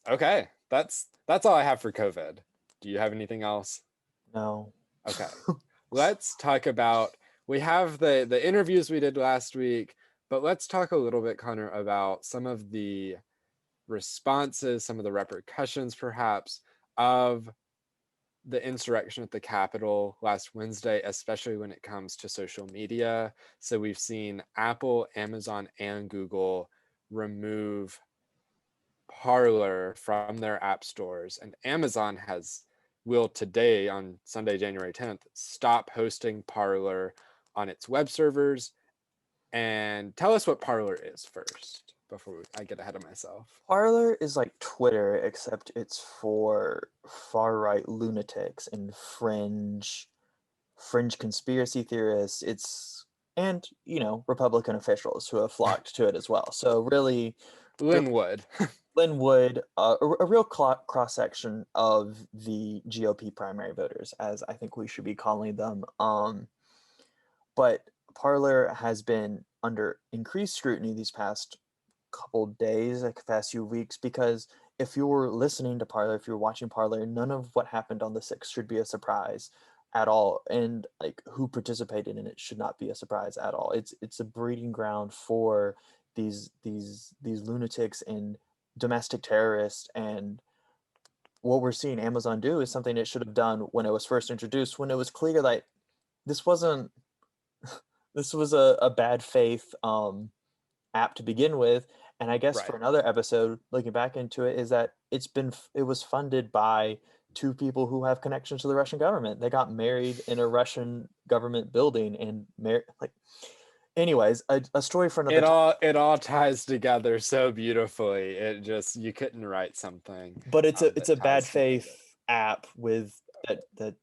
Okay, that's all I have for COVID. Do you have anything else? No. Okay, let's talk about, we have the interviews we did last week, but let's talk a little bit, Connor, about some of the responses, some of the repercussions perhaps of the insurrection at the Capitol last Wednesday, especially when it comes to social media. So we've seen Apple, Amazon, and Google remove Parler from their app stores, and Amazon will today, on Sunday, January 10th, stop hosting Parler on its web servers. And tell us what Parler is first before I get ahead of myself. Parler is like Twitter, except it's for far-right lunatics and fringe conspiracy theorists. And Republican officials who have flocked to it as well. So really, Linwood. Linwood, a real cross section of the GOP primary voters, as I think we should be calling them. But Parler has been under increased scrutiny these past couple days, like past few weeks, because if you were listening to Parler, if you were watching Parler, none of what happened on the 6th should be a surprise at all. And like who participated in it should not be a surprise at all. It's a breeding ground for these lunatics and domestic terrorists. And what we're seeing Amazon do is something it should have done when it was first introduced, when it was clear that this wasn't this was a bad faith app to begin with. And I guess for Right. another episode, looking back into it, is that it was funded by two people who have connections to the Russian government. They got married in a Russian government building and like. Anyways, a story for another It time. all ties together so beautifully. It just, you couldn't write something But it's that a bad ties together. faith app with that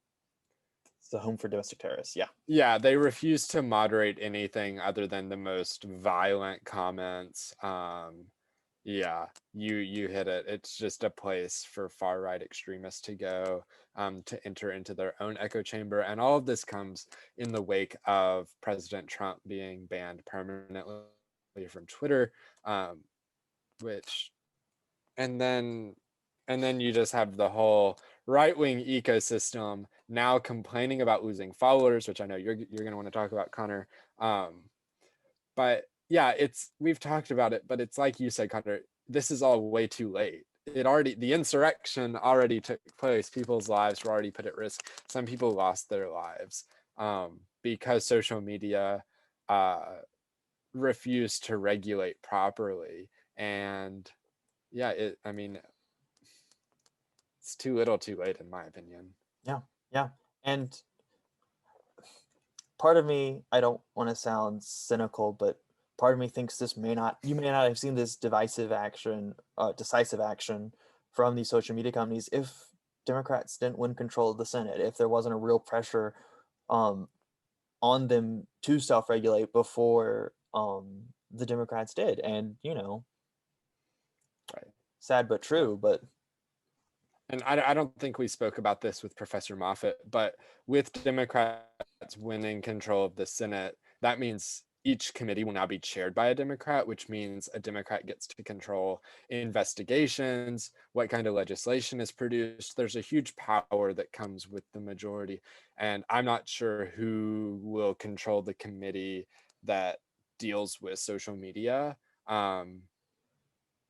it's a home for domestic terrorists. Yeah. Yeah, they refuse to moderate anything other than the most violent comments. Yeah, you hit it. It's just a place for far right extremists to go, to enter into their own echo chamber, and all of this comes in the wake of President Trump being banned permanently from Twitter, which and then you just have the whole right-wing ecosystem now complaining about losing followers, which I know you're going to want to talk about, Connor. But yeah, we've talked about it, but it's like you said, Connor, this is all way too late. The insurrection already took place. People's lives were already put at risk. Some people lost their lives because social media refused to regulate properly. And yeah, I mean, it's too little too late, in my opinion. Yeah. Yeah. And part of me, I don't want to sound cynical, but part of me thinks you may not have seen this decisive action from these social media companies if Democrats didn't win control of the Senate, if there wasn't a real pressure um, on them to self-regulate before the Democrats did. And, Right. sad but Yeah. true, but And I don't think we spoke about this with Professor Moffett, but with Democrats winning control of the Senate, that means each committee will now be chaired by a Democrat, which means a Democrat gets to control investigations, what kind of legislation is produced. There's a huge power that comes with the majority. And I'm not sure who will control the committee that deals with social media.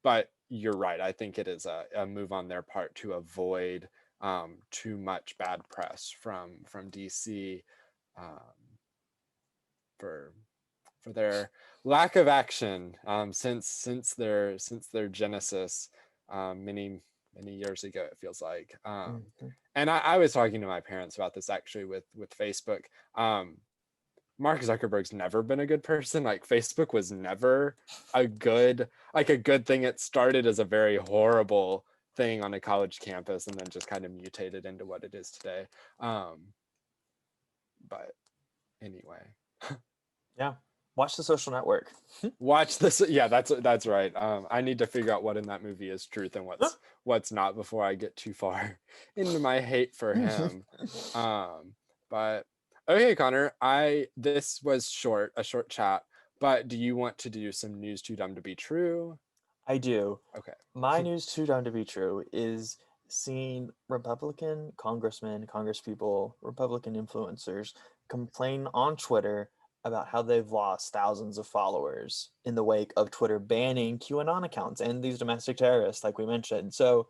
But you're right. I think it is a move on their part to avoid too much bad press from DC, um, for their lack of action since their genesis, many years ago. It feels like, Mhm. and I was talking to my parents about this actually with Facebook. Mark Zuckerberg's never been a good person. Like, Facebook was never a good thing. It started as a very horrible thing on a college campus and then just kind of mutated into what it is today. But anyway, Yeah. Watch The Social Network. watch this. Yeah, that's right. I need to figure out what in that movie is truth and what's not before I get too far into my hate for him. But okay, Connor, this was a short chat, but do you want to do some news too dumb to be true? I do. Okay. My news too dumb to be true is seeing Republican congressmen, congresspeople, Republican influencers complain on Twitter about how they've lost thousands of followers in the wake of Twitter banning QAnon accounts and these domestic terrorists, like we mentioned. So,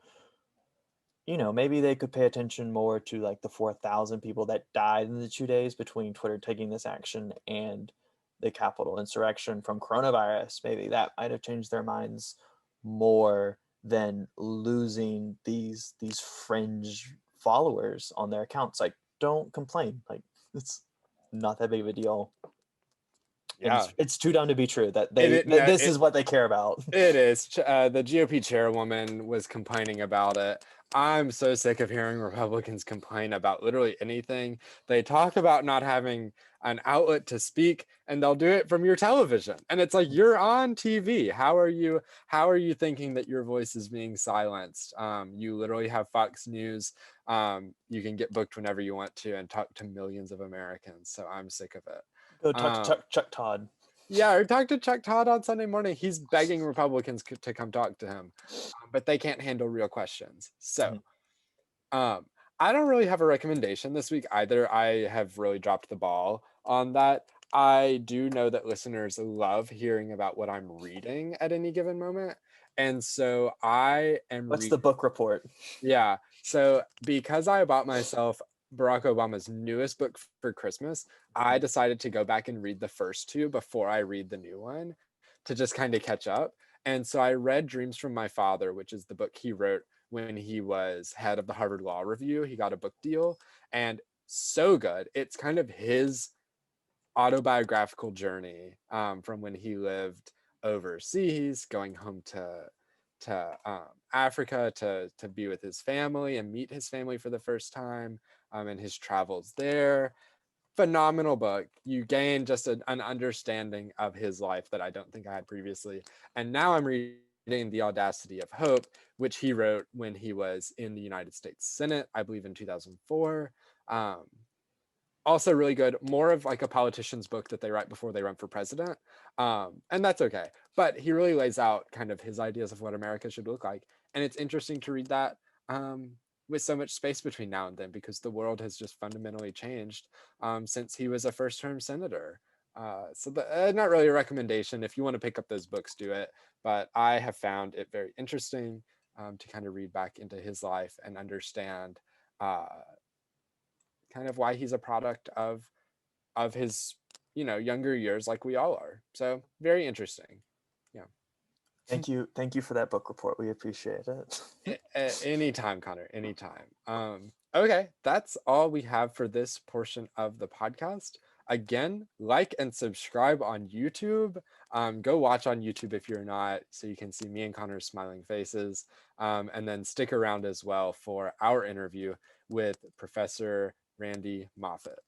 maybe they could pay attention more to like the 4,000 people that died in the 2 days between Twitter taking this action and the Capitol insurrection from coronavirus. Maybe that might have changed their minds more than losing these fringe followers on their accounts. Like, don't complain. Like, it's not that big of a deal. And Yeah. it's too dumb to be true that No, this is what they care about. it is. The GOP chairwoman was complaining about it. I'm so sick of hearing Republicans complain about literally anything. They talk about not having an outlet to speak, and they'll do it from your television. And it's like, you're on TV. How are you thinking that your voice is being silenced? You literally have Fox News. You can get booked whenever you want to and talk to millions of Americans. So I'm sick of it. Go talk to Chuck Todd. Yeah, or talk to Chuck Todd on Sunday morning. He's begging Republicans to come talk to him, but they can't handle real questions. So, um, I don't really have a recommendation this week either. I have really dropped the ball on that. I do know that listeners love hearing about what I'm reading at any given moment. And so I am What's the book report? yeah. So because I bought myself Barack Obama's newest book for Christmas, I decided to go back and read the first two before I read the new one to just kind of catch up. And so I read Dreams from My Father, which is the book he wrote when he was head of the Harvard Law Review. He got a book deal, and so good. It's kind of his autobiographical journey from when he lived overseas, going home to Africa to be with his family and meet his family for the first time, and his travels there. Phenomenal book. You gain just an understanding of his life that I don't think I had previously. And now I'm reading The Audacity of Hope, which he wrote when he was in the United States Senate, I believe in 2004. Also really good, more of like a politician's book that they write before they run for president, and that's okay, but he really lays out kind of his ideas of what America should look like, and it's interesting to read that with so much space between now and then, because the world has just fundamentally changed since he was a first-term senator. Not really a recommendation. If you want to pick up those books, do it, but I have found it very interesting to kind of read back into his life and understand uh, kind of why he's a product of his younger years, like we all are. So very interesting. Yeah. Thank you for that book report. We appreciate it. Anytime, Connor, anytime. Okay, that's all we have for this portion of the podcast. Again, like and subscribe on YouTube. Go watch on YouTube if you're not, so you can see me and Connor's smiling faces. And then stick around as well for our interview with Professor Randy Moffett.